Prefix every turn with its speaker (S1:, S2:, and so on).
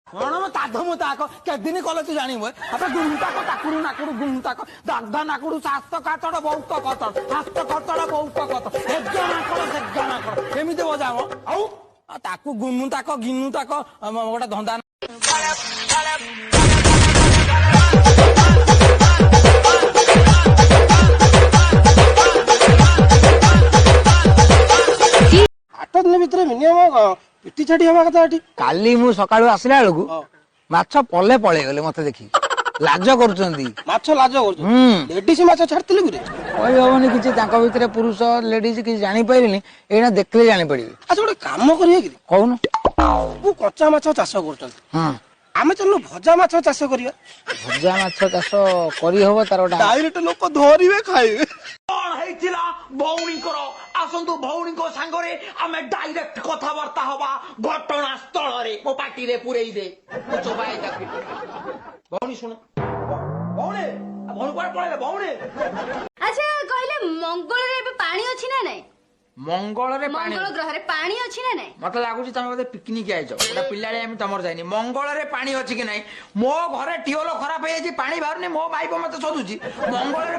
S1: କଣ ମ ତାଧମ ତାକ କେଦିନ କଲେ ତୁ ଜାଣିବୁ ଆବେ ଗୁଣ୍ଟାକ ତାକୁରୁ ନାକୁରୁ ଗୁଣ୍ଟାକ ଦାଗଧା ନାକୁରୁ ଶାସ୍ତ କାଚଡ ବହୁତ କଚଡ ହାସ୍ତ କଚଡ ବହୁତ କଚଡ ହେଜ ନାକଡ ସେଜ ନାକଡ ଏମିତି ବଜାମ ଆଉ ତାକୁ ଗୁନୁ ତାକ ଗିନୁ ତାକ ଗୋଟେ ଧନ୍ଦା
S2: ଆଠ ଦିନ ଭିତରେ ମିନିମମ ପିଟି ଛାଟି ହବା କଥା ଏଠି।
S3: କାଲି ମୁଁ ସକାଳୁ ଆସିଲା ବେଳକୁ ମାଛ ପଲେ ପଳେଇଗଲେ ମତେ ଦେଖି ଲାଜ କରୁଛନ୍ତି।
S2: ମାଛ ଲାଜ କରୁଛୁ ଲେଡିସ ମାଛ ଛାଡିଥିଲେ କି ରେ?
S3: କହିହବନି କିଛି ତାଙ୍କ ଭିତରେ ପୁରୁଷ ଲେଡିଜ କିଛି ଜାଣିପାରିଲିନି ଏଇନା ଦେଖିଲେ ଜାଣିପାରିବେ।
S2: ଆଚ୍ଛା ଗୋଟେ କାମ କରିବା କି
S3: କହୁନ
S2: ସବୁ କଞ୍ଚା ମାଛ ଚାଷ କରୁଛନ୍ତି
S3: ହଁ
S2: ଆମେ ଚାଲୁ ଭଜା ମାଛ ଚାଷ କରିବା।
S3: ଭଜା ମାଛ ଚାଷ କରିହବ ତାର ଗୋଟେ
S2: ଡାଇରେକ୍ଟ ଲୋକ ଧରିବେ ଖାଇବେ।
S1: କଣ ହେଇଥିଲା ଭଉଣୀଙ୍କର ଆସନ୍ତୁ ଭଉଣୀଙ୍କ ସାଙ୍ଗରେ ଆମେ ଡାଇରେକ୍ଟ କଥାବାର୍ତ୍ତା ହବା ଘଟଣା ସ୍ଥଳରେ ମୋ ପାଟିରେ ପୁରେଇ ଦେ ଚୋବାଇ ତାକୁ ଭଉଣୀ ଶୁଣ ଭଉଣୀ ଭଉଣୀ କୁଆଡେ ପଳେଇଲେ ଭଉଣୀ
S4: ଆଚ୍ଛା କହିଲେ ମଙ୍ଗଳରେ ଏବେ ପାଣି ଅଛି ନା ନାଇଁ?
S3: ମଙ୍ଗଳରେ ପାଣି
S4: ମଙ୍ଗଳ ଗ୍ରହରେ ପାଣି ଅଛି ନା ନାଇଁ?
S3: ମତେ ଲାଗୁଛି ତମେ ବୋଧେ ପିକନିକ ଆଇଛ ଗୋଟେ ପିଲାଳେ ଆମେ ତମର ଯାଇନି ମଙ୍ଗଳରେ ପାଣି ଅଛି କି ନାଇଁ ମୋ ଘରେ ଟିଓଲ ଖରାପ ହେଇଯାଇଛି ପାଣି ବାହାରୁନି ମୋ ମାଇପ ମତେ ଶୋଧୁଛି ମଙ୍ଗଳରେ